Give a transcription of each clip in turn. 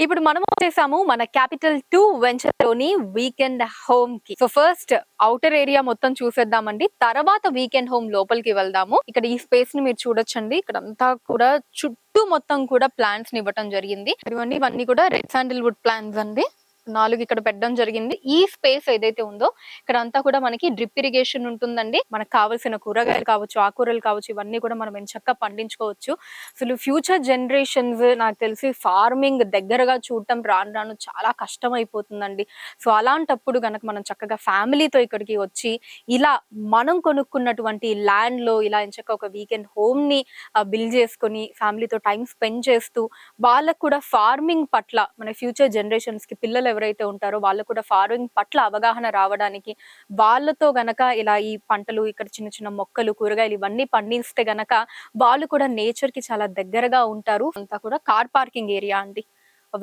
ఇప్పుడు మనం వచ్చేసాము మన క్యాపిటల్ 2 వెంచర్ లోని వీకెండ్ హోమ్ కి. సో ఫస్ట్ ఔటర్ ఏరియా మొత్తం చూసేద్దామండి, తర్వాత వీకెండ్ హోమ్ లోపలికి వెళ్దాము. ఇక్కడ ఈ స్పేస్ ని మీరు చూడొచ్చండి. ఇక్కడ అంతా కూడా చుట్టూ మొత్తం కూడా ప్లాంట్స్ ని ఇవ్వటం జరిగింది. ఇవన్నీ కూడా రెడ్ శాండిల్వుడ్ ప్లాంట్స్ అండి. 4 ఇక్కడ పెట్టడం జరిగింది. ఈ స్పేస్ ఏదైతే ఉందో ఇక్కడ అంతా కూడా మనకి డ్రిప్ ఇరిగేషన్ ఉంటుందండి. మనకు కావాల్సిన కూరగాయలు కావచ్చు, ఆకుకూరలు కావచ్చు, ఇవన్నీ కూడా మనం ఎంచక్కా పండించుకోవచ్చు. అసలు ఫ్యూచర్ జనరేషన్స్ నాకు తెలిసి ఫార్మింగ్ దగ్గరగా చూడటం రాను రాను చాలా కష్టం అయిపోతుందండి. సో అలాంటప్పుడు గనక మనం చక్కగా ఫ్యామిలీతో ఇక్కడికి వచ్చి ఇలా మనం కొనుక్కున్నటువంటి ల్యాండ్ లో ఇలా ఎంచక్క ఒక వీకెండ్ హోమ్ ని బిల్డ్ చేసుకొని ఫ్యామిలీతో టైం స్పెండ్ చేస్తూ వాళ్ళకు కూడా ఫార్మింగ్ పట్ల మన ఫ్యూచర్ జనరేషన్స్ కి పిల్లలు ఎవరైతే ఉంటారో వాళ్ళకు కూడా ఫార్మింగ్ పట్ల అవగాహన రావడానికి వాళ్ళతో గనక ఇలా ఈ పంటలు ఇక్కడ చిన్న చిన్న మొక్కలు కూరగాయలు ఇవన్నీ పండిస్తే గనక వాళ్ళు కూడా నేచర్ కి చాలా దగ్గరగా ఉంటారు. అంతా కూడా కార్ పార్కింగ్ ఏరియా అండి,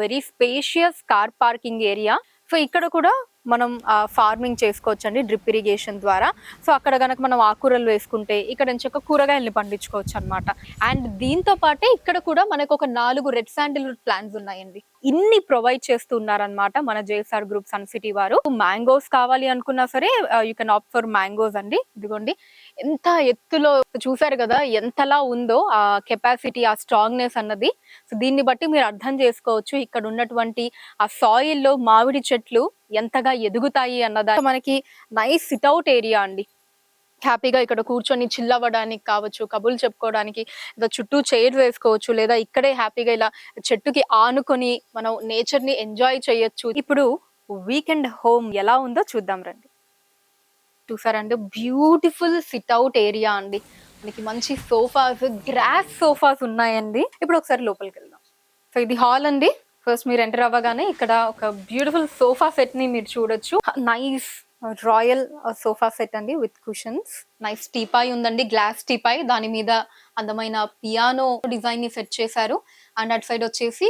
very spacious car parking area. So ఇక్కడ కూడా మనం ఫార్మింగ్ చేసుకోవచ్చు అండి డ్రిప్ ఇరిగేషన్ ద్వారా. సో అక్కడ గనక మనం ఆకుకూరలు వేసుకుంటే ఇక్కడ నుంచి ఒక కూరగాయల్ని పండించుకోవచ్చు అనమాట. అండ్ దీంతో పాటే ఇక్కడ కూడా మనకు ఒక 4 రెడ్ శాండిల్వుడ్ ప్లాంట్స్ ఉన్నాయండి. ఇన్ని ప్రొవైడ్ చేస్తున్నారనమాట మన జేఎస్ఆర్ గ్రూప్ సన్ సిటీ వారు. మ్యాంగోస్ కావాలి అనుకున్నా సరే you can opt for mangoes అండి. ఇదిగోండి ఎంత ఎత్తులో చూసారు కదా, ఎంతలా ఉందో ఆ కెపాసిటీ, ఆ స్ట్రాంగ్నెస్ అన్నది. సో దీన్ని బట్టి మీరు అర్థం చేసుకోవచ్చు ఇక్కడ ఉన్నటువంటి ఆ సాయిల్ లో మామిడి చెట్లు ఎంతగా ఎదుగుతాయి అన్నదా. మనకి నైస్ సిట్అవుట్ ఏరియా అండి. హ్యాపీగా ఇక్కడ కూర్చొని చిల్ అవ్వడానికి కావచ్చు, కబుర్లు చెప్పుకోవడానికి, లేదా చుట్టూ చైర్ వేసుకోవచ్చు, లేదా ఇక్కడే హ్యాపీగా ఇలా చెట్టుకి ఆనుకొని మనం నేచర్ ని ఎంజాయ్ చేయొచ్చు. ఇప్పుడు వీకెండ్ హోమ్ ఎలా ఉందో చూద్దాం రండి. చూసారండి, బ్యూటిఫుల్ సిట్అవుట్ ఏరియా అండి. మనకి మంచి సోఫాస్, గ్రాస్ సోఫాస్ ఉన్నాయండి. ఇప్పుడు ఒకసారి లోపలికి వెళ్దాం. సో ఇది హాల్ అండి. ఫస్ట్ మీరు ఎంటర్ అవ్వగానే ఇక్కడ ఒక బ్యూటిఫుల్ సోఫా సెట్ ని మీరు చూడొచ్చు. నైస్ రాయల్ సోఫా సెట్ అండి విత్ కుషన్స్. నైస్ టీపాయ్ ఉందండి, గ్లాస్ టీపాయ్. దాని మీద అందమైన పియానో డిజైన్ ని సెట్ చేశారు. అండ్ అటు సైడ్ వచ్చేసి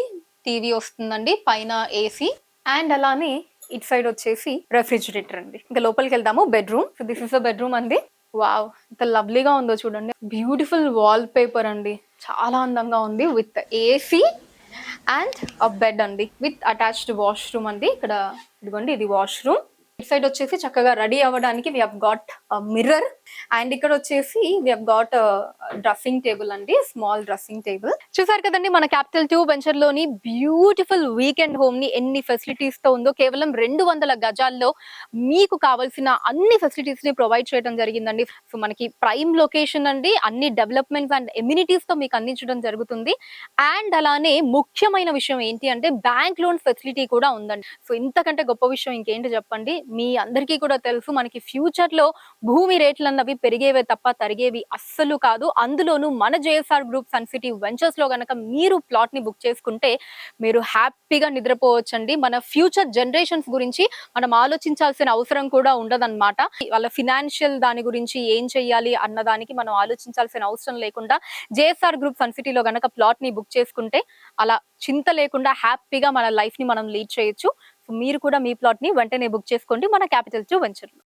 టీవీ వస్తుందండి, పైన ఏసీ. అండ్ అలానే ఇటు సైడ్ వచ్చేసి రెఫ్రిజిరేటర్ అండి. ఇంకా లోపలికి వెళ్దాము. Bedroom. So this is the bedroom అండి. వావ్, ఎంత లవ్లీగా ఉందో చూడండి. బ్యూటిఫుల్ వాల్ పేపర్ అండి, చాలా అందంగా ఉంది. విత్ ఏసీ అండ్ బెడ్ అండి, విత్ అటాచ్డ్ వాష్రూమ్ అండి. ఇక్కడ ఇదిగోండి, ఇది వాష్రూమ్. ఇటు సైడ్ వచ్చేసి చక్కగా రెడీ అవ్వడానికి we have got mirror. And ఇక్కడ వచ్చేసి we have got dressing table అండి, స్మాల్ డ్రెస్సింగ్ టేబుల్. చూసారు కదండి మన క్యాపిటల్ 2 వెంచర్ లోని బ్యూటిఫుల్ వీకెండ్ హోమ్ ని ఎన్ని ఫెసిలిటీస్ తో ఉందో. కేవలం 200 గజాల్లో మీకు కావాల్సిన అన్ని ఫెసిలిటీస్ ని ప్రొవైడ్ చేయడం జరిగిందండి. సో మనకి ప్రైమ్ లొకేషన్ అండి, అన్ని డెవలప్మెంట్స్ అండ్ ఎమ్యూనిటీస్ తో మీకు అందించడం జరుగుతుంది. అండ్ అలానే ముఖ్యమైన విషయం ఏంటి అంటే బ్యాంక్ లోన్ ఫెసిలిటీ కూడా ఉందండి. సో ఇంతకంటే గొప్ప విషయం ఇంకేంటి చెప్పండి. మీ అందరికీ కూడా తెలుసు మనకి ఫ్యూచర్ లో భూమి రేట్లు అన్నవి పెరిగేవే తప్ప తరిగేవి అస్సలు కాదు. అందులోనూ మన JSR group sun city ventures లో గనక మీరు ప్లాట్ ని బుక్ చేసుకుంటే మీరు హ్యాపీగా నిద్రపోవచ్చండి. మన ఫ్యూచర్ జనరేషన్స్ గురించి మనం ఆలోచించాల్సిన అవసరం కూడా ఉండదన్నమాట. వాళ్ళ ఫినాన్షియల్ దాని గురించి ఏం చెయ్యాలి అన్నదానికి మనం ఆలోచించాల్సిన అవసరం లేకుండా జేఎస్ఆర్ గ్రూప్ సన్ సిటీలో గనక ప్లాట్ ని బుక్ చేసుకుంటే అలా చింత లేకుండా హ్యాపీగా మన లైఫ్ ని మనం లీడ్ చేయొచ్చు. మీరు కూడా మీ ప్లాట్ ని వెంటనే బుక్ చేసుకోండి మన క్యాపిటల్ 2 వెంచర్ లో.